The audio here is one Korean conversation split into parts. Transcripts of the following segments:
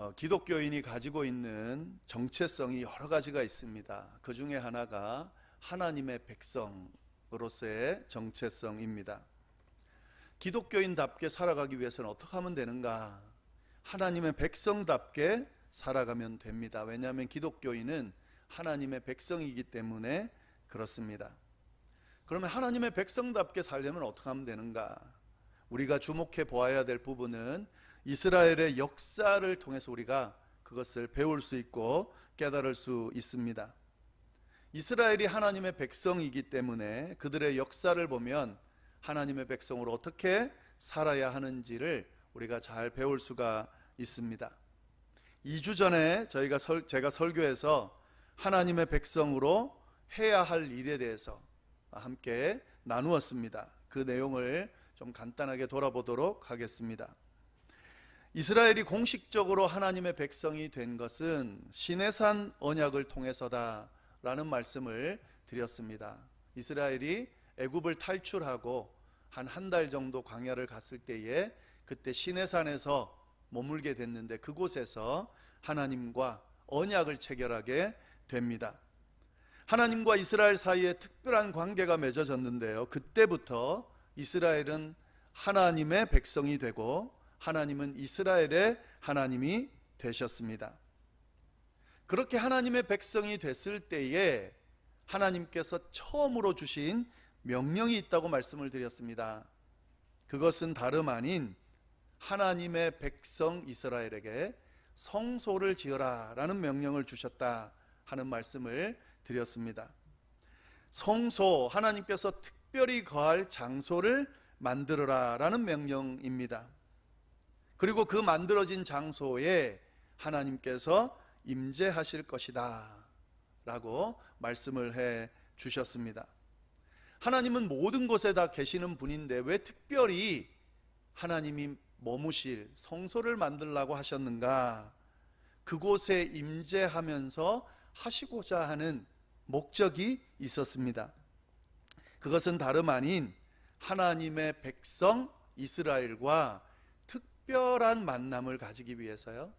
기독교인이 가지고 있는 정체성이 여러 가지가 있습니다. 그 중에 하나가 하나님의 백성으로서의 정체성입니다. 기독교인답게 살아가기 위해서는 어떻게 하면 되는가? 하나님의 백성답게 살아가면 됩니다. 왜냐하면 기독교인은 하나님의 백성이기 때문에 그렇습니다. 그러면 하나님의 백성답게 살려면 어떻게 하면 되는가? 우리가 주목해 보아야 될 부분은 이스라엘의 역사를 통해서 우리가 그것을 배울 수 있고 깨달을 수 있습니다. 이스라엘이 하나님의 백성이기 때문에 그들의 역사를 보면 하나님의 백성으로 어떻게 살아야 하는지를 우리가 잘 배울 수가 있습니다. 2주 전에 제가 설교에서 하나님의 백성으로 해야 할 일에 대해서 함께 나누었습니다. 그 내용을 좀 간단하게 돌아보도록 하겠습니다. 이스라엘이 공식적으로 하나님의 백성이 된 것은 시내산 언약을 통해서다라는 말씀을 드렸습니다. 이스라엘이 애굽을 탈출하고 한 달 정도 광야를 갔을 때에 그때 시내산에서 머물게 됐는데 그곳에서 하나님과 언약을 체결하게 됩니다. 하나님과 이스라엘 사이에 특별한 관계가 맺어졌는데요, 그때부터 이스라엘은 하나님의 백성이 되고 하나님은 이스라엘의 하나님이 되셨습니다. 그렇게 하나님의 백성이 됐을 때에 하나님께서 처음으로 주신 명령이 있다고 말씀을 드렸습니다. 그것은 다름 아닌 하나님의 백성 이스라엘에게 성소를 지어라 라는 명령을 주셨다 하는 말씀을 드렸습니다. 성소, 하나님께서 특별히 거할 장소를 만들어라 라는 명령입니다. 그리고 그 만들어진 장소에 하나님께서 임재하실 것이다 라고 말씀을 해 주셨습니다. 하나님은 모든 곳에 다 계시는 분인데 왜 특별히 하나님이 머무실 성소를 만들라고 하셨는가? 그곳에 임재하면서 하시고자 하는 목적이 있었습니다. 그것은 다름 아닌 하나님의 백성 이스라엘과 특별한 만남을 가지기 위해서요,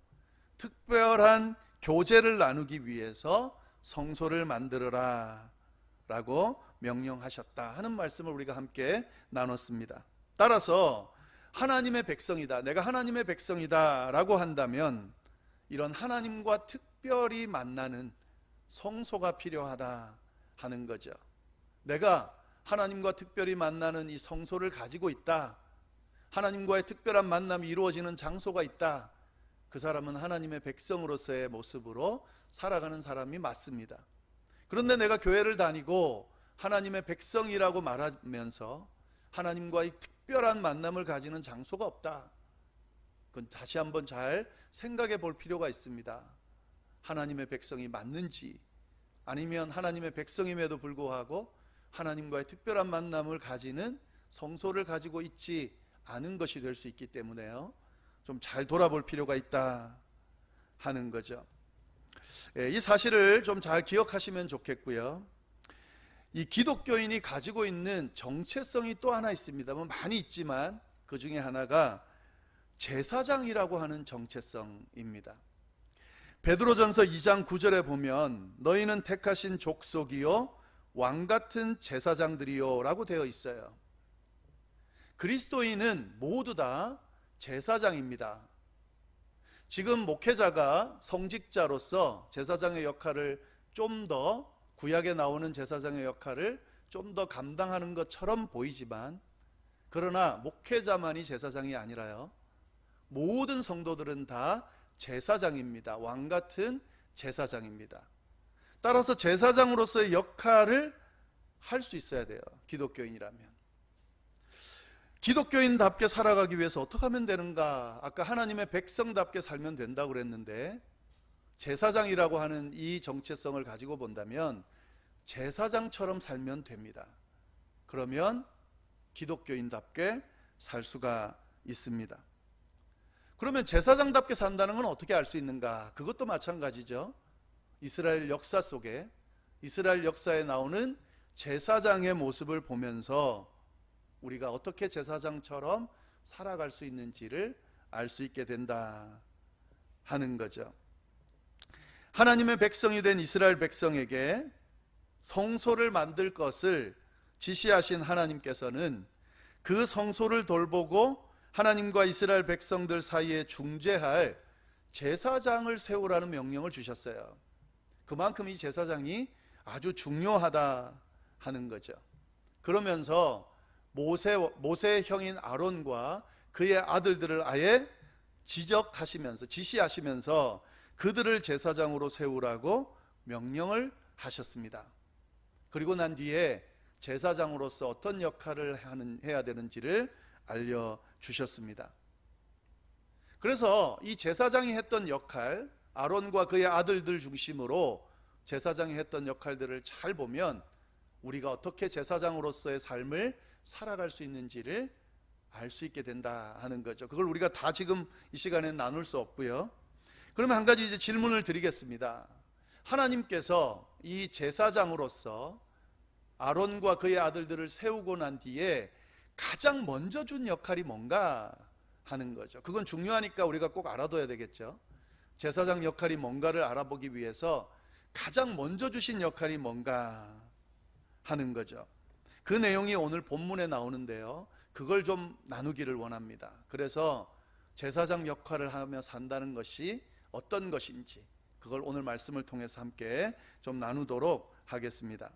특별한 교제를 나누기 위해서 성소를 만들어라 라고 명령하셨다 하는 말씀을 우리가 함께 나눴습니다. 따라서 하나님의 백성이다, 내가 하나님의 백성이다 라고 한다면 이런 하나님과 특별히 만나는 성소가 필요하다 하는 거죠. 내가 하나님과 특별히 만나는 이 성소를 가지고 있다, 하나님과의 특별한 만남이 이루어지는 장소가 있다, 그 사람은 하나님의 백성으로서의 모습으로 살아가는 사람이 맞습니다. 그런데 내가 교회를 다니고 하나님의 백성이라고 말하면서 하나님과의 특별한 만남을 가지는 장소가 없다, 그건 다시 한번 잘 생각해 볼 필요가 있습니다. 하나님의 백성이 맞는지, 아니면 하나님의 백성임에도 불구하고 하나님과의 특별한 만남을 가지는 성소를 가지고 있지 않은 것이 될 수 있기 때문에요, 좀 잘 돌아볼 필요가 있다 하는 거죠. 이 사실을 좀 잘 기억하시면 좋겠고요. 이 기독교인이 가지고 있는 정체성이 또 하나 있습니다. 많이 있지만 그 중에 하나가 제사장이라고 하는 정체성입니다. 베드로전서 2장 9절에 보면 너희는 택하신 족속이요 왕같은 제사장들이요 라고 되어 있어요. 그리스도인은 모두 다 제사장입니다. 지금 목회자가 성직자로서 제사장의 역할을 좀 더, 구약에 나오는 제사장의 역할을 좀 더 감당하는 것처럼 보이지만, 그러나 목회자만이 제사장이 아니라요, 모든 성도들은 다 제사장입니다. 왕같은 제사장입니다. 따라서 제사장으로서의 역할을 할 수 있어야 돼요, 기독교인이라면. 기독교인답게 살아가기 위해서 어떻게 하면 되는가? 아까 하나님의 백성답게 살면 된다고 그랬는데, 제사장이라고 하는 이 정체성을 가지고 본다면 제사장처럼 살면 됩니다. 그러면 기독교인답게 살 수가 있습니다. 그러면 제사장답게 산다는 건 어떻게 알 수 있는가? 그것도 마찬가지죠. 이스라엘 역사 속에, 이스라엘 역사에 나오는 제사장의 모습을 보면서 우리가 어떻게 제사장처럼 살아갈 수 있는지를 알 수 있게 된다 하는 거죠. 하나님의 백성이 된 이스라엘 백성에게 성소를 만들 것을 지시하신 하나님께서는 그 성소를 돌보고 하나님과 이스라엘 백성들 사이에 중재할 제사장을 세우라는 명령을 주셨어요. 그만큼 이 제사장이 아주 중요하다 하는 거죠. 그러면서 모세의 형인 아론과 그의 아들들을 아예 지시하시면서 그들을 제사장으로 세우라고 명령을 하셨습니다. 그리고 난 뒤에 제사장으로서 어떤 역할을 해야 되는지를 알려주셨습니다. 그래서 이 제사장이 했던 역할, 아론과 그의 아들들 중심으로 제사장이 했던 역할들을 잘 보면 우리가 어떻게 제사장으로서의 삶을 살아갈 수 있는지를 알 수 있게 된다 하는 거죠. 그걸 우리가 다 지금 이 시간에 나눌 수 없고요. 그러면 한 가지 이제 질문을 드리겠습니다. 하나님께서 이 제사장으로서 아론과 그의 아들들을 세우고 난 뒤에 가장 먼저 준 역할이 뭔가 하는 거죠. 그건 중요하니까 우리가 꼭 알아둬야 되겠죠. 제사장 역할이 뭔가를 알아보기 위해서 가장 먼저 주신 역할이 뭔가 하는 거죠. 그 내용이 오늘 본문에 나오는데요, 그걸 좀 나누기를 원합니다. 그래서 제사장 역할을 하며 산다는 것이 어떤 것인지 그걸 오늘 말씀을 통해서 함께 좀 나누도록 하겠습니다.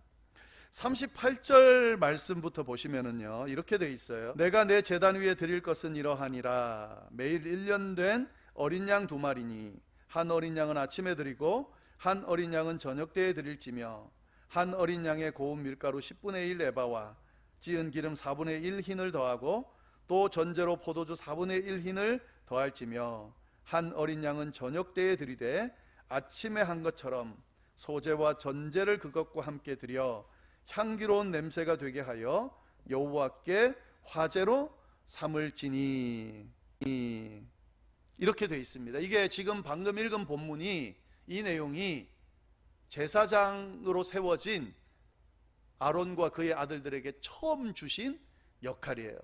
38절 말씀부터 보시면은요, 이렇게 되어 있어요. 내가 내 제단 위에 드릴 것은 이러하니라. 매일 1년 된 어린 양 2마리니 한 어린 양은 아침에 드리고 한 어린 양은 저녁 때에 드릴지며 한 어린 양의 고운 밀가루 10분의 1 에바와 찌은 기름 4분의 1 흰을 더하고 또 전제로 포도주 4분의 1 흰을 더할지며 한 어린 양은 저녁 때에 드리되 아침에 한 것처럼 소제와 전제를 그것과 함께 드려 향기로운 냄새가 되게 하여 여호와께 화제로 삼을지니. 이렇게 되어 있습니다. 이게 지금 방금 읽은 본문이, 이 내용이 제사장으로 세워진 아론과 그의 아들들에게 처음 주신 역할이에요.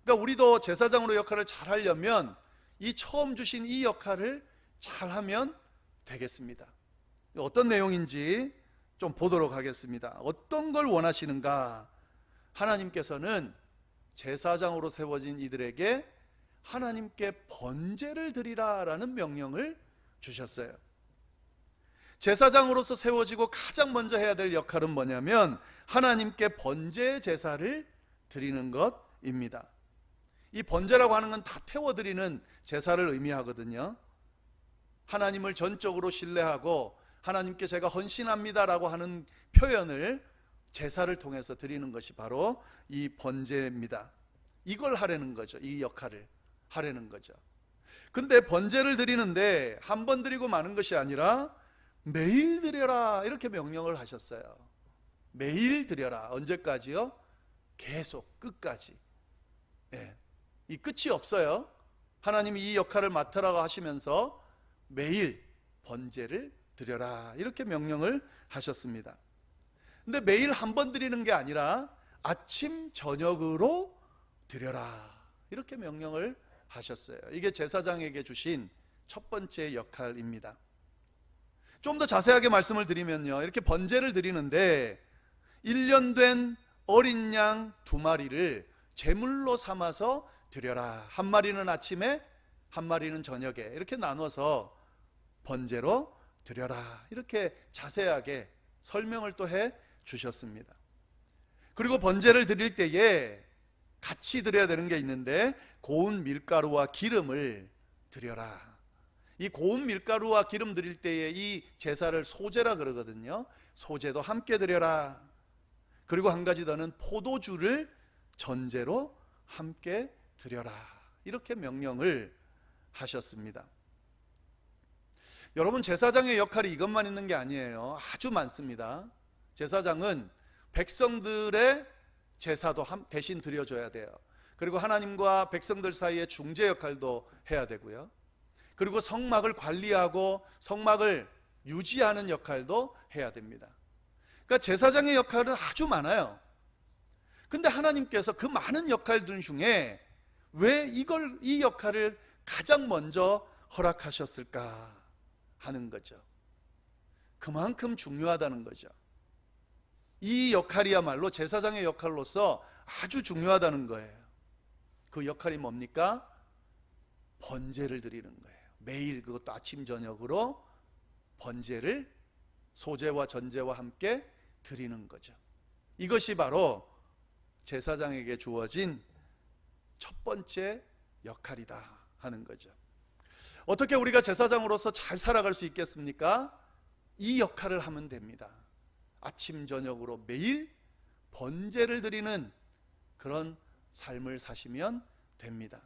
그러니까 우리도 제사장으로 역할을 잘 하려면 이 처음 주신 이 역할을 잘 하면 되겠습니다. 어떤 내용인지 좀 보도록 하겠습니다. 어떤 걸 원하시는가? 하나님께서는 제사장으로 세워진 이들에게 하나님께 번제를 드리라라는 명령을 주셨어요. 제사장으로서 세워지고 가장 먼저 해야 될 역할은 뭐냐면 하나님께 번제 제사를 드리는 것입니다. 이 번제라고 하는 건 다 태워드리는 제사를 의미하거든요. 하나님을 전적으로 신뢰하고 하나님께 제가 헌신합니다라고 하는 표현을 제사를 통해서 드리는 것이 바로 이 번제입니다. 이걸 하려는 거죠. 이 역할을 하려는 거죠. 근데 번제를 드리는데 한 번 드리고 마는 것이 아니라 매일 드려라 이렇게 명령을 하셨어요. 매일 드려라. 언제까지요? 계속 끝까지. 이 끝이 없어요. 하나님이 이 역할을 맡으라고 하시면서 매일 번제를 드려라 이렇게 명령을 하셨습니다. 근데 매일 한 번 드리는 게 아니라 아침 저녁으로 드려라 이렇게 명령을 하셨어요. 이게 제사장에게 주신 첫 번째 역할입니다. 좀 더 자세하게 말씀을 드리면요, 이렇게 번제를 드리는데 1년 된 어린 양 2마리를 제물로 삼아서 드려라. 한 마리는 아침에 한 마리는 저녁에 이렇게 나눠서 번제로 드려라 이렇게 자세하게 설명을 또 해 주셨습니다. 그리고 번제를 드릴 때에 같이 드려야 되는 게 있는데 고운 밀가루와 기름을 드려라. 이 고운 밀가루와 기름 드릴 때에 이 제사를 소제라 그러거든요. 소제도 함께 드려라. 그리고 한 가지 더는 포도주를 전제로 함께 드려라 이렇게 명령을 하셨습니다. 여러분, 제사장의 역할이 이것만 있는 게 아니에요. 아주 많습니다. 제사장은 백성들의 제사도 대신 드려줘야 돼요. 그리고 하나님과 백성들 사이의 중재 역할도 해야 되고요. 그리고 성막을 관리하고 성막을 유지하는 역할도 해야 됩니다. 그러니까 제사장의 역할은 아주 많아요. 근데 하나님께서 그 많은 역할들 중에 왜 이 역할을 가장 먼저 허락하셨을까 하는 거죠. 그만큼 중요하다는 거죠. 이 역할이야말로 제사장의 역할로서 아주 중요하다는 거예요. 그 역할이 뭡니까? 번제를 드리는 거예요. 매일, 그것도 아침 저녁으로 번제를 소제와 전제와 함께 드리는 거죠. 이것이 바로 제사장에게 주어진 첫 번째 역할이다 하는 거죠. 어떻게 우리가 제사장으로서 잘 살아갈 수 있겠습니까? 이 역할을 하면 됩니다. 아침 저녁으로 매일 번제를 드리는 그런 삶을 사시면 됩니다.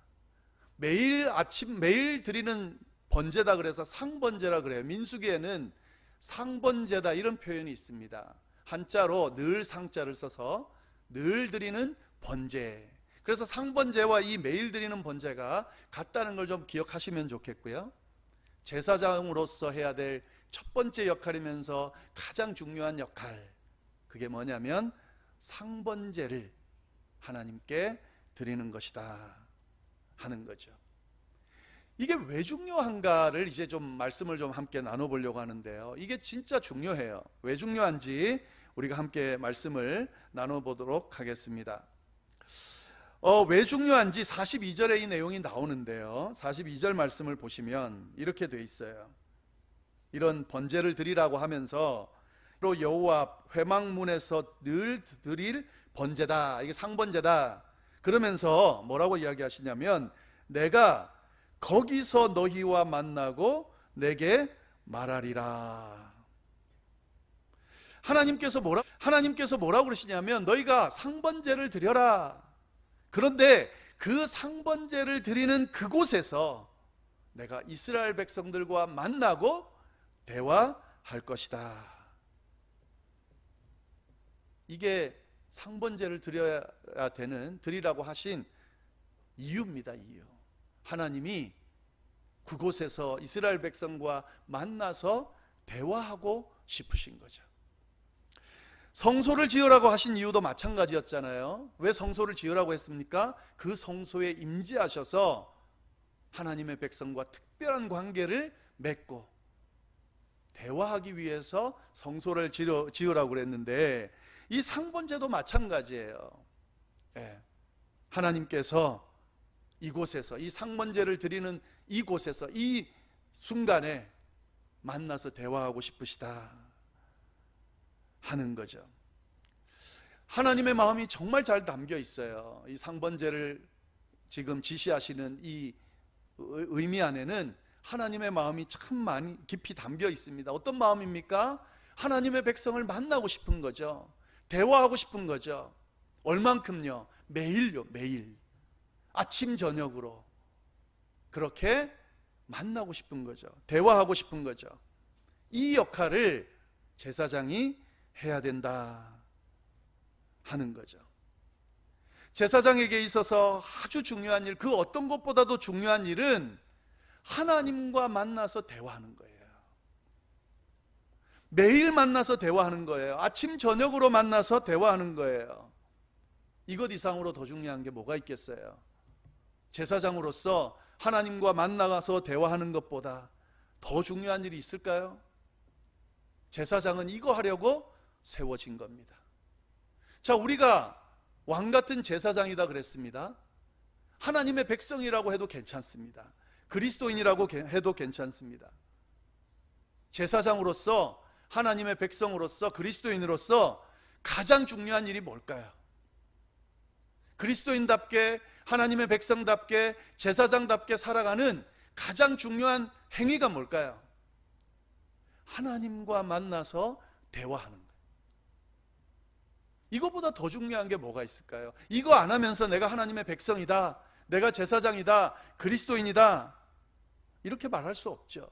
매일 아침 매일 드리는 번제다 그래서 상번제라 그래요. 민수기에는 상번제다 이런 표현이 있습니다. 한자로 늘 상자를 써서 늘 드리는 번제. 그래서 상번제와 이 매일 드리는 번제가 같다는 걸 좀 기억하시면 좋겠고요. 제사장으로서 해야 될 첫 번째 역할이면서 가장 중요한 역할, 그게 뭐냐면 상번제를 하나님께 드리는 것이다 하는 거죠. 이게 왜 중요한가를 이제 좀 말씀을 좀 함께 나눠보려고 하는데요. 이게 진짜 중요해요. 왜 중요한지 우리가 함께 말씀을 나눠보도록 하겠습니다. 왜 중요한지 42절에 이 내용이 나오는데요. 42절 말씀을 보시면 이렇게 돼 있어요. 이런 번제를 드리라고 하면서 또 여호와 회막문에서 늘 드릴 번제다, 이게 상번제다 그러면서 뭐라고 이야기하시냐면 내가 거기서 너희와 만나고 내게 말하리라. 하나님께서 뭐라고 그러시냐면 너희가 상번제를 드려라. 그런데 그 상번제를 드리는 그곳에서 내가 이스라엘 백성들과 만나고 대화할 것이다. 이게 상번제를 드리라고 하신 이유입니다. 이유. 하나님이 그곳에서 이스라엘 백성과 만나서 대화하고 싶으신 거죠. 성소를 지으라고 하신 이유도 마찬가지였잖아요. 왜 성소를 지으라고 했습니까? 그 성소에 임재하셔서 하나님의 백성과 특별한 관계를 맺고 대화하기 위해서 성소를 지으라고 그랬는데 이 상번제도 마찬가지예요. 하나님께서 이곳에서 이 상번제를 드리는 이곳에서 이 순간에 만나서 대화하고 싶으시다 하는 거죠. 하나님의 마음이 정말 잘 담겨 있어요. 이 상번제를 지금 지시하시는 이 의미 안에는 하나님의 마음이 참 많이 깊이 담겨 있습니다. 어떤 마음입니까? 하나님의 백성을 만나고 싶은 거죠. 대화하고 싶은 거죠. 얼만큼요? 매일요. 매일 아침 저녁으로 그렇게 만나고 싶은 거죠. 대화하고 싶은 거죠. 이 역할을 제사장이 해야 된다 하는 거죠. 제사장에게 있어서 아주 중요한 일, 그 어떤 것보다도 중요한 일은 하나님과 만나서 대화하는 거예요. 매일 만나서 대화하는 거예요. 아침 저녁으로 만나서 대화하는 거예요. 이것 이상으로 더 중요한 게 뭐가 있겠어요? 제사장으로서 하나님과 만나서 대화하는 것보다 더 중요한 일이 있을까요? 제사장은 이거 하려고 세워진 겁니다. 자, 우리가 왕 같은 제사장이다 그랬습니다. 하나님의 백성이라고 해도 괜찮습니다. 그리스도인이라고 해도 괜찮습니다. 제사장으로서, 하나님의 백성으로서, 그리스도인으로서 가장 중요한 일이 뭘까요? 그리스도인답게, 하나님의 백성답게, 제사장답게 살아가는 가장 중요한 행위가 뭘까요? 하나님과 만나서 대화하는 거예요. 이거보다 더 중요한 게 뭐가 있을까요? 이거 안 하면서 내가 하나님의 백성이다, 내가 제사장이다, 그리스도인이다 이렇게 말할 수 없죠.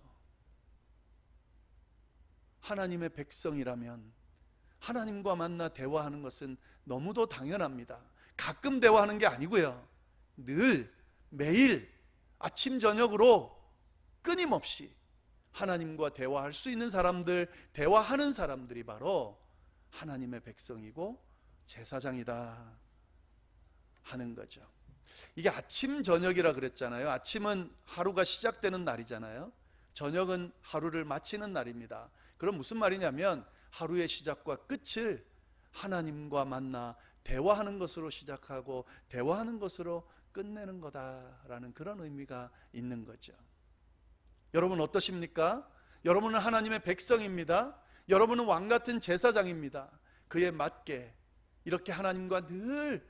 하나님의 백성이라면 하나님과 만나 대화하는 것은 너무도 당연합니다. 가끔 대화하는 게 아니고요. 늘, 매일, 아침 저녁으로 끊임없이 하나님과 대화할 수 있는 사람들, 대화하는 사람들이 바로 하나님의 백성이고 제사장이다 하는 거죠. 이게 아침 저녁이라 그랬잖아요. 아침은 하루가 시작되는 날이잖아요. 저녁은 하루를 마치는 날입니다. 그럼 무슨 말이냐면 하루의 시작과 끝을 하나님과 만나 대화하는 것으로 시작하고 대화하는 것으로 끝내는 거다라는 그런 의미가 있는 거죠. 여러분 어떠십니까? 여러분은 하나님의 백성입니다. 여러분은 왕같은 제사장입니다. 그에 맞게 이렇게 하나님과 늘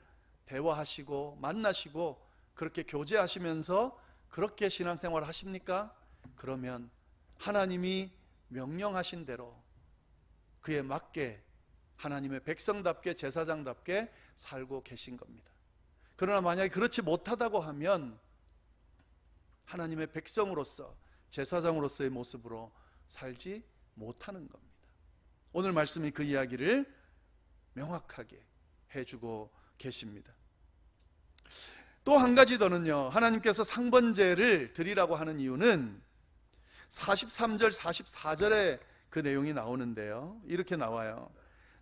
대화하시고 만나시고 그렇게 교제하시면서 그렇게 신앙생활 하십니까? 그러면 하나님이 명령하신 대로 그에 맞게 하나님의 백성답게 제사장답게 살고 계신 겁니다. 그러나 만약에 그렇지 못하다고 하면 하나님의 백성으로서 제사장으로서의 모습으로 살지 못하는 겁니다. 오늘 말씀이 그 이야기를 명확하게 해주고 계십니다. 또 한 가지 더는요, 하나님께서 상번제를 드리라고 하는 이유는 43절 44절에 그 내용이 나오는데요, 이렇게 나와요.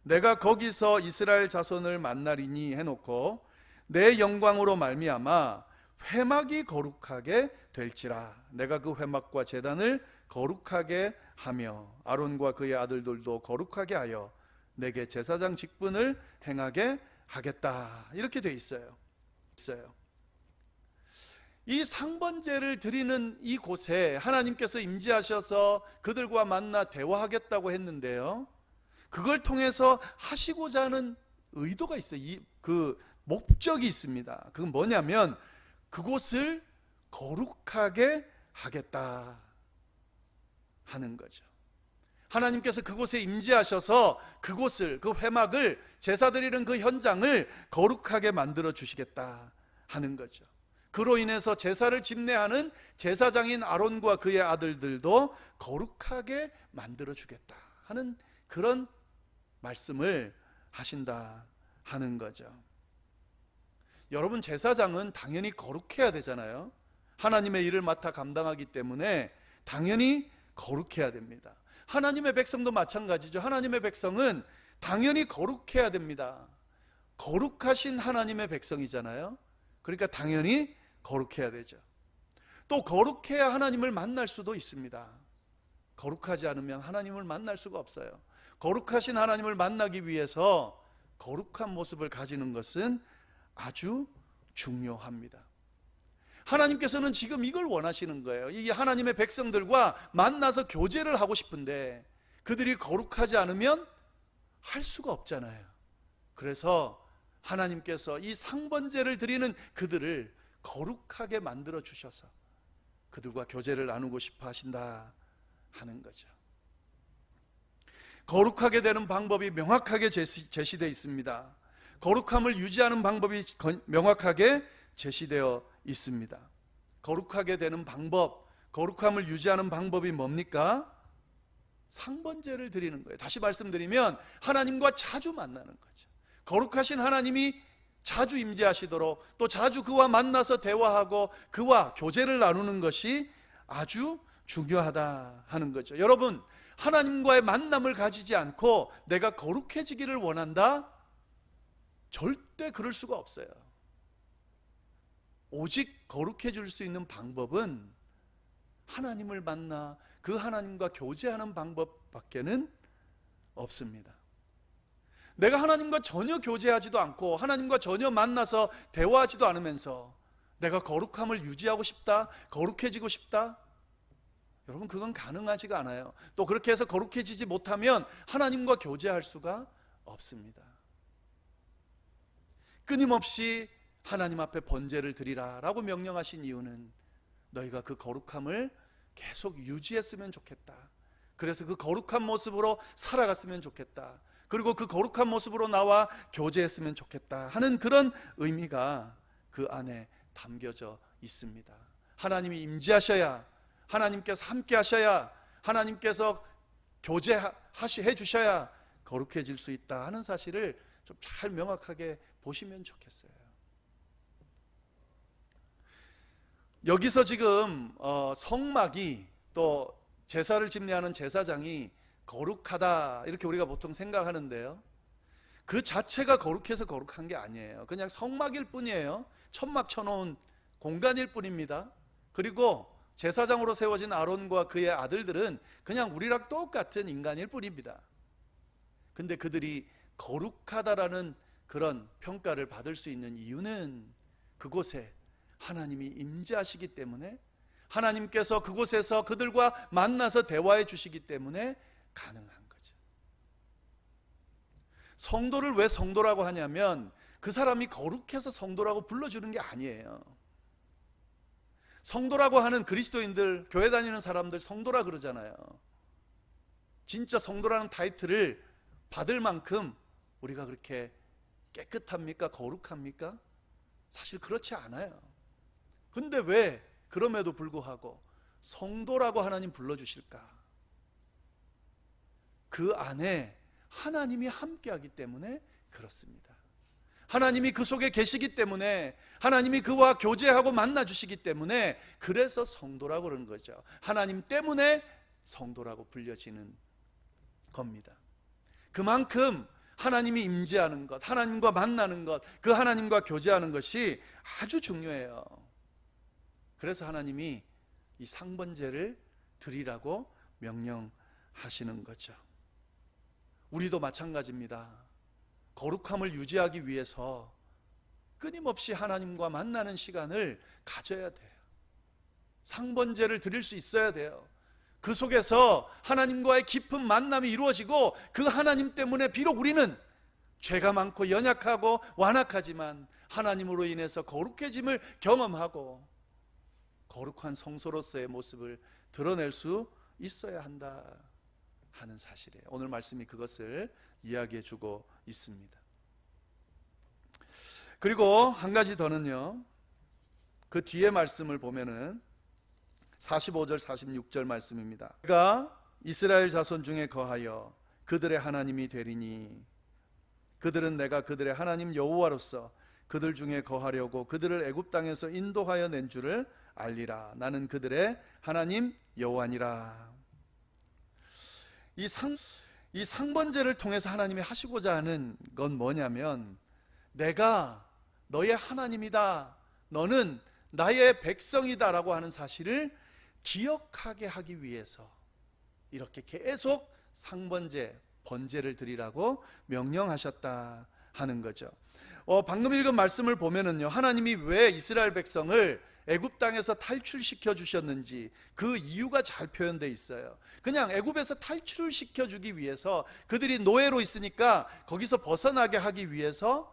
내가 거기서 이스라엘 자손을 만나리니 해놓고 내 영광으로 말미암아 회막이 거룩하게 될지라. 내가 그 회막과 제단을 거룩하게 하며 아론과 그의 아들들도 거룩하게 하여 내게 제사장 직분을 행하게 하겠다. 이렇게 돼 있어요. 이 상번제를 드리는 이곳에 하나님께서 임재하셔서 그들과 만나 대화하겠다고 했는데요, 그걸 통해서 하시고자 하는 의도가 있어요. 그 목적이 있습니다. 그건 뭐냐면 그곳을 거룩하게 하겠다 하는 거죠. 하나님께서 그곳에 임재하셔서 그곳을, 그 회막을, 제사 드리는 그 현장을 거룩하게 만들어 주시겠다 하는 거죠. 그로 인해서 제사를 집례하는 제사장인 아론과 그의 아들들도 거룩하게 만들어 주겠다 하는 그런 말씀을 하신다 하는 거죠. 여러분, 제사장은 당연히 거룩해야 되잖아요. 하나님의 일을 맡아 감당하기 때문에 당연히 거룩해야 됩니다. 하나님의 백성도 마찬가지죠. 하나님의 백성은 당연히 거룩해야 됩니다. 거룩하신 하나님의 백성이잖아요. 그러니까 당연히 거룩해야 되죠. 또 거룩해야 하나님을 만날 수도 있습니다. 거룩하지 않으면 하나님을 만날 수가 없어요. 거룩하신 하나님을 만나기 위해서 거룩한 모습을 가지는 것은 아주 중요합니다. 하나님께서는 지금 이걸 원하시는 거예요. 이 하나님의 백성들과 만나서 교제를 하고 싶은데 그들이 거룩하지 않으면 할 수가 없잖아요. 그래서 하나님께서 이 상번제를 드리는 그들을 거룩하게 만들어 주셔서 그들과 교제를 나누고 싶어 하신다 하는 거죠. 거룩하게 되는 방법이 명확하게 제시되어 있습니다. 거룩함을 유지하는 방법이 명확하게 제시되어 있습니다. 거룩하게 되는 방법, 거룩함을 유지하는 방법이 뭡니까? 상번제를 드리는 거예요. 다시 말씀드리면 하나님과 자주 만나는 거죠. 거룩하신 하나님이 자주 임재하시도록, 또 자주 그와 만나서 대화하고 그와 교제를 나누는 것이 아주 중요하다 하는 거죠. 여러분, 하나님과의 만남을 가지지 않고 내가 거룩해지기를 원한다? 절대 그럴 수가 없어요. 오직 거룩해질 수 있는 방법은 하나님을 만나 그 하나님과 교제하는 방법밖에는 없습니다. 내가 하나님과 전혀 교제하지도 않고 하나님과 전혀 만나서 대화하지도 않으면서 내가 거룩함을 유지하고 싶다, 거룩해지고 싶다? 여러분, 그건 가능하지가 않아요. 또 그렇게 해서 거룩해지지 못하면 하나님과 교제할 수가 없습니다. 끊임없이 하나님 앞에 번제를 드리라 라고 명령하신 이유는 너희가 그 거룩함을 계속 유지했으면 좋겠다. 그래서 그 거룩한 모습으로 살아갔으면 좋겠다. 그리고 그 거룩한 모습으로 나와 교제했으면 좋겠다 하는 그런 의미가 그 안에 담겨져 있습니다. 하나님이 임재하셔야, 하나님께서 함께 하셔야, 하나님께서 교제해 주셔야 거룩해질 수 있다 하는 사실을 좀 잘 명확하게 보시면 좋겠어요. 여기서 지금 성막이, 또 제사를 집례하는 제사장이 거룩하다 이렇게 우리가 보통 생각하는데요, 그 자체가 거룩해서 거룩한 게 아니에요. 그냥 성막일 뿐이에요. 천막 쳐놓은 공간일 뿐입니다. 그리고 제사장으로 세워진 아론과 그의 아들들은 그냥 우리랑 똑같은 인간일 뿐입니다. 근데 그들이 거룩하다라는 그런 평가를 받을 수 있는 이유는 그곳에 하나님이 임재하시기 때문에, 하나님께서 그곳에서 그들과 만나서 대화해 주시기 때문에 가능한 거죠. 성도를 왜 성도라고 하냐면 그 사람이 거룩해서 성도라고 불러주는 게 아니에요. 성도라고 하는 그리스도인들, 교회 다니는 사람들 성도라 그러잖아요. 진짜 성도라는 타이틀을 받을 만큼 우리가 그렇게 깨끗합니까? 거룩합니까? 사실 그렇지 않아요. 근데 왜 그럼에도 불구하고 성도라고 하나님 불러주실까? 그 안에 하나님이 함께하기 때문에 그렇습니다. 하나님이 그 속에 계시기 때문에, 하나님이 그와 교제하고 만나주시기 때문에, 그래서 성도라고 그러는 거죠. 하나님 때문에 성도라고 불려지는 겁니다. 그만큼 하나님이 임재하는 것, 하나님과 만나는 것, 그 하나님과 교제하는 것이 아주 중요해요. 그래서 하나님이 이 상번제를 드리라고 명령하시는 거죠. 우리도 마찬가지입니다. 거룩함을 유지하기 위해서 끊임없이 하나님과 만나는 시간을 가져야 돼요. 상번제를 드릴 수 있어야 돼요. 그 속에서 하나님과의 깊은 만남이 이루어지고, 그 하나님 때문에 비록 우리는 죄가 많고 연약하고 완악하지만 하나님으로 인해서 거룩해짐을 경험하고 거룩한 성소로서의 모습을 드러낼 수 있어야 한다 하는 사실이에요. 오늘 말씀이 그것을 이야기해 주고 있습니다. 그리고 한 가지 더는요, 그 뒤에 말씀을 보면은 45절 46절 말씀입니다. 내가 이스라엘 자손 중에 거하여 그들의 하나님이 되리니 그들은 내가 그들의 하나님 여호와로서 그들 중에 거하려고 그들을 애굽 땅에서 인도하여 낸 줄을 알리라. 나는 그들의 하나님 여호와니라. 이 상번제를 통해서 하나님이 하시고자 하는 건 뭐냐면, 내가 너의 하나님이다, 너는 나의 백성이다 라고 하는 사실을 기억하게 하기 위해서 이렇게 계속 상번제, 번제를 드리라고 명령하셨다 하는 거죠. 방금 읽은 말씀을 보면은요, 하나님이 왜 이스라엘 백성을 애굽 땅에서 탈출시켜 주셨는지 그 이유가 잘 표현되어 있어요. 그냥 애굽에서 탈출을 시켜주기 위해서, 그들이 노예로 있으니까 거기서 벗어나게 하기 위해서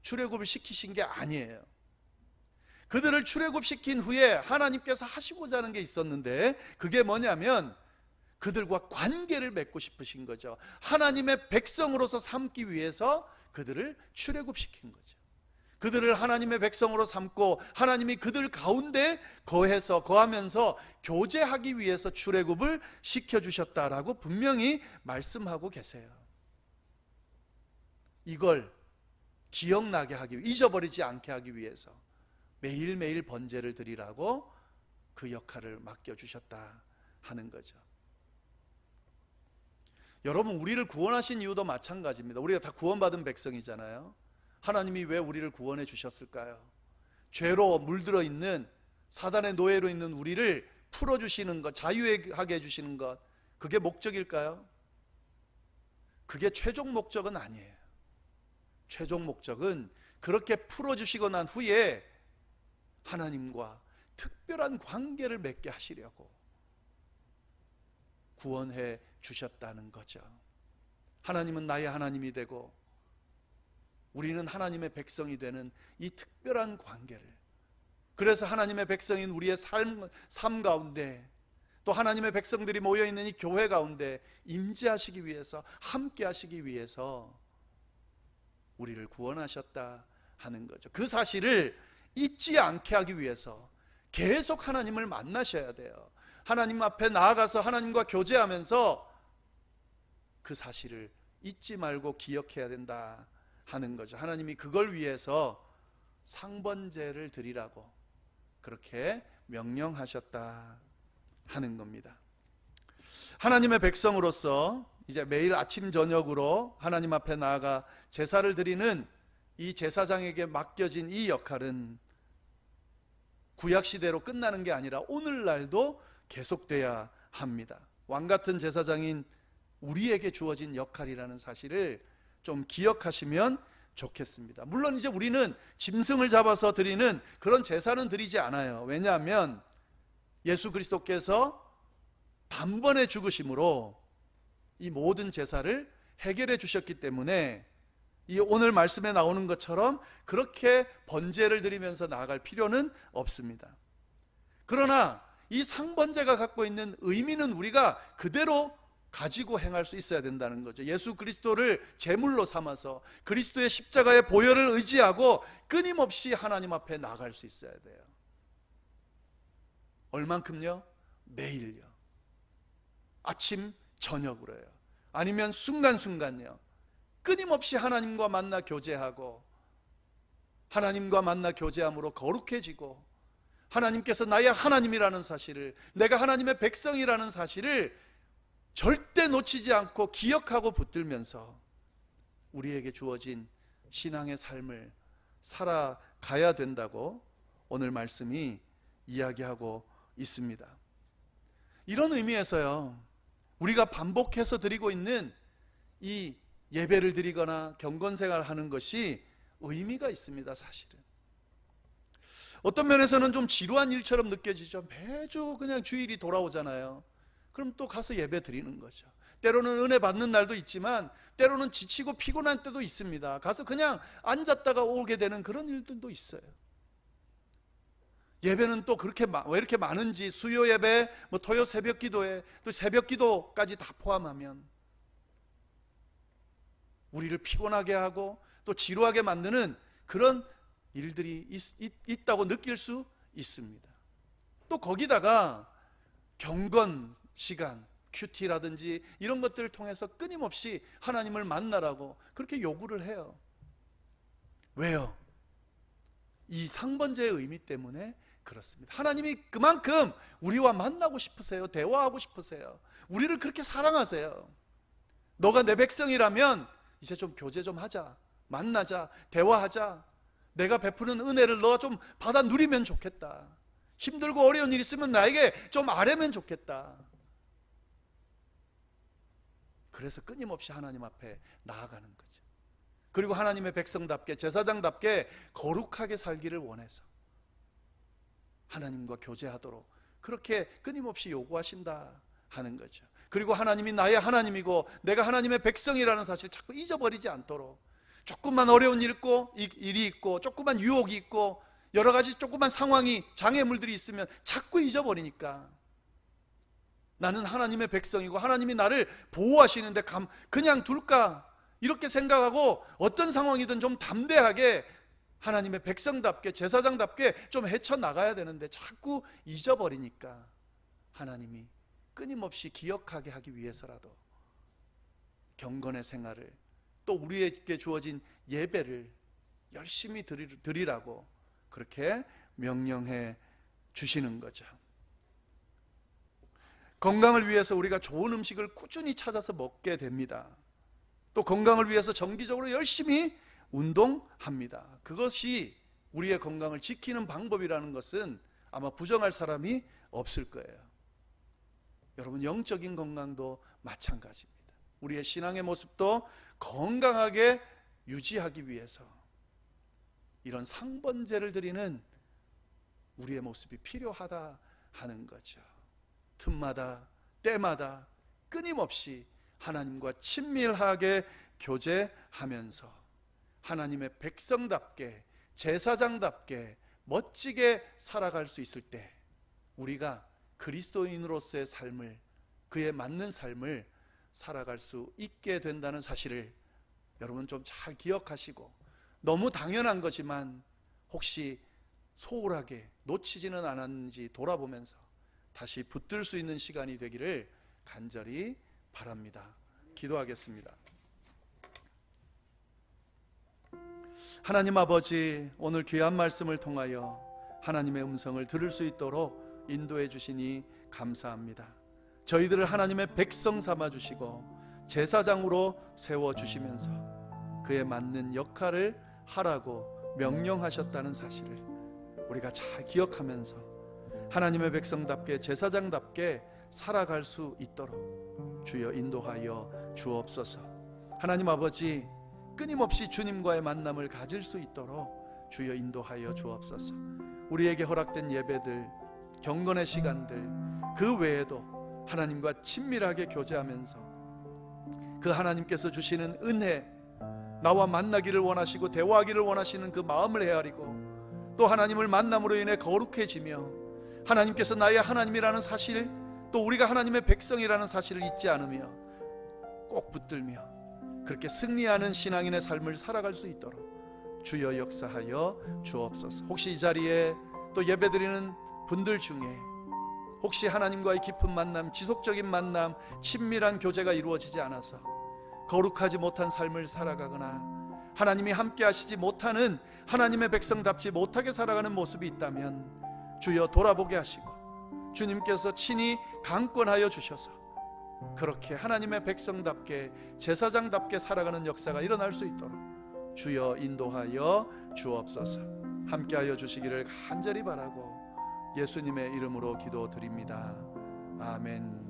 출애굽을 시키신 게 아니에요. 그들을 출애굽시킨 후에 하나님께서 하시고자 하는 게 있었는데, 그게 뭐냐면 그들과 관계를 맺고 싶으신 거죠. 하나님의 백성으로서 삼기 위해서 그들을 출애굽시킨 거죠. 그들을 하나님의 백성으로 삼고 하나님이 그들 가운데 거하면서 교제하기 위해서 출애굽을 시켜주셨다라고 분명히 말씀하고 계세요. 이걸 기억나게 하기, 잊어버리지 않게 하기 위해서 매일매일 번제를 드리라고 그 역할을 맡겨주셨다 하는 거죠. 여러분, 우리를 구원하신 이유도 마찬가지입니다. 우리가 다 구원받은 백성이잖아요. 하나님이 왜 우리를 구원해 주셨을까요? 죄로 물들어 있는, 사단의 노예로 있는 우리를 풀어주시는 것, 자유하게 해주시는 것, 그게 목적일까요? 그게 최종 목적은 아니에요. 최종 목적은 그렇게 풀어주시고 난 후에 하나님과 특별한 관계를 맺게 하시려고 구원해 주셨다는 거죠. 하나님은 나의 하나님이 되고 우리는 하나님의 백성이 되는 이 특별한 관계를, 그래서 하나님의 백성인 우리의 삶 가운데, 또 하나님의 백성들이 모여있는 이 교회 가운데 임재하시기 위해서, 함께 하시기 위해서 우리를 구원하셨다 하는 거죠. 그 사실을 잊지 않게 하기 위해서 계속 하나님을 만나셔야 돼요. 하나님 앞에 나아가서 하나님과 교제하면서 그 사실을 잊지 말고 기억해야 된다 하는 거죠. 하나님이 그걸 위해서 상번제를 드리라고 그렇게 명령하셨다 하는 겁니다. 하나님의 백성으로서 이제 매일 아침 저녁으로 하나님 앞에 나아가 제사를 드리는 이 제사장에게 맡겨진 이 역할은 구약시대로 끝나는 게 아니라 오늘날도 계속돼야 합니다. 왕같은 제사장인 우리에게 주어진 역할이라는 사실을 좀 기억하시면 좋겠습니다. 물론 이제 우리는 짐승을 잡아서 드리는 그런 제사는 드리지 않아요. 왜냐하면 예수 그리스도께서 단번에 죽으심으로 이 모든 제사를 해결해 주셨기 때문에 이 오늘 말씀에 나오는 것처럼 그렇게 번제를 드리면서 나아갈 필요는 없습니다. 그러나 이 상번제가 갖고 있는 의미는 우리가 그대로 가지고 행할 수 있어야 된다는 거죠. 예수 그리스도를 제물로 삼아서 그리스도의 십자가의 보혈을 의지하고 끊임없이 하나님 앞에 나아갈 수 있어야 돼요. 얼만큼요? 매일요. 아침 저녁으로요. 아니면 순간순간요. 끊임없이 하나님과 만나 교제하고 하나님과 만나 교제함으로 거룩해지고 하나님께서 나의 하나님이라는 사실을, 내가 하나님의 백성이라는 사실을 절대 놓치지 않고 기억하고 붙들면서 우리에게 주어진 신앙의 삶을 살아가야 된다고 오늘 말씀이 이야기하고 있습니다. 이런 의미에서요, 우리가 반복해서 드리고 있는 이 예배를 드리거나 경건생활을 하는 것이 의미가 있습니다. 사실은 어떤 면에서는 좀 지루한 일처럼 느껴지죠. 매주 그냥 주일이 돌아오잖아요. 그럼 또 가서 예배 드리는 거죠. 때로는 은혜 받는 날도 있지만 때로는 지치고 피곤한 때도 있습니다. 가서 그냥 앉았다가 오게 되는 그런 일들도 있어요. 예배는 또 그렇게 왜 이렇게 많은지, 수요 예배, 토요 새벽 기도에 또 새벽 기도까지 다 포함하면 우리를 피곤하게 하고 또 지루하게 만드는 그런 일들이 있다고 느낄 수 있습니다. 또 거기다가 경건 시간, 큐티라든지 이런 것들을 통해서 끊임없이 하나님을 만나라고 그렇게 요구를 해요. 왜요? 이 상번제의 의미 때문에 그렇습니다. 하나님이 그만큼 우리와 만나고 싶으세요. 대화하고 싶으세요. 우리를 그렇게 사랑하세요. 너가 내 백성이라면 이제 좀 교제 좀 하자, 만나자, 대화하자. 내가 베푸는 은혜를 너가 좀 받아 누리면 좋겠다. 힘들고 어려운 일 있으면 나에게 좀 아뢰면 좋겠다. 그래서 끊임없이 하나님 앞에 나아가는 거죠. 그리고 하나님의 백성답게, 제사장답게 거룩하게 살기를 원해서 하나님과 교제하도록 그렇게 끊임없이 요구하신다 하는 거죠. 그리고 하나님이 나의 하나님이고 내가 하나님의 백성이라는 사실 자꾸 잊어버리지 않도록, 조금만 어려운 일이 있고 조금만 유혹이 있고 여러 가지 조금만 상황이, 장애물들이 있으면 자꾸 잊어버리니까 나는 하나님의 백성이고 하나님이 나를 보호하시는데 그냥 둘까 이렇게 생각하고 어떤 상황이든 좀 담대하게 하나님의 백성답게, 제사장답게 좀 헤쳐나가야 되는데 자꾸 잊어버리니까 하나님이 끊임없이 기억하게 하기 위해서라도 경건의 생활을, 또 우리에게 주어진 예배를 열심히 드리라고 그렇게 명령해 주시는 거죠. 건강을 위해서 우리가 좋은 음식을 꾸준히 찾아서 먹게 됩니다. 또 건강을 위해서 정기적으로 열심히 운동합니다. 그것이 우리의 건강을 지키는 방법이라는 것은 아마 부정할 사람이 없을 거예요. 여러분, 영적인 건강도 마찬가지입니다. 우리의 신앙의 모습도 건강하게 유지하기 위해서 이런 상번제를 드리는 우리의 모습이 필요하다 하는 거죠. 틈마다 때마다 끊임없이 하나님과 친밀하게 교제하면서 하나님의 백성답게, 제사장답게 멋지게 살아갈 수 있을 때 우리가 그리스도인으로서의 삶을, 그에 맞는 삶을 살아갈 수 있게 된다는 사실을 여러분 좀 잘 기억하시고, 너무 당연한 거지만 혹시 소홀하게 놓치지는 않았는지 돌아보면서 다시 붙들 수 있는 시간이 되기를 간절히 바랍니다. 기도하겠습니다. 하나님 아버지, 오늘 귀한 말씀을 통하여 하나님의 음성을 들을 수 있도록 인도해 주시니 감사합니다. 저희들을 하나님의 백성 삼아 주시고 제사장으로 세워주시면서 그에 맞는 역할을 하라고 명령하셨다는 사실을 우리가 잘 기억하면서 하나님의 백성답게 제사장답게 살아갈 수 있도록 주여 인도하여 주옵소서. 하나님 아버지, 끊임없이 주님과의 만남을 가질 수 있도록 주여 인도하여 주옵소서. 우리에게 허락된 예배들, 경건의 시간들, 그 외에도 하나님과 친밀하게 교제하면서 그 하나님께서 주시는 은혜, 나와 만나기를 원하시고 대화하기를 원하시는 그 마음을 헤아리고 또 하나님을 만남으로 인해 거룩해지며 하나님께서 나의 하나님이라는 사실, 또 우리가 하나님의 백성이라는 사실을 잊지 않으며 꼭 붙들며 그렇게 승리하는 신앙인의 삶을 살아갈 수 있도록 주여 역사하여 주옵소서. 혹시 이 자리에 또 예배드리는 분들 중에 혹시 하나님과의 깊은 만남, 지속적인 만남, 친밀한 교제가 이루어지지 않아서 거룩하지 못한 삶을 살아가거나 하나님이 함께 하시지 못하는, 하나님의 백성답지 못하게 살아가는 모습이 있다면 주여 돌아보게 하시고 주님께서 친히 강권하여 주셔서 그렇게 하나님의 백성답게 제사장답게 살아가는 역사가 일어날 수 있도록 주여 인도하여 주옵소서. 함께하여 주시기를 간절히 바라고 예수님의 이름으로 기도드립니다. 아멘.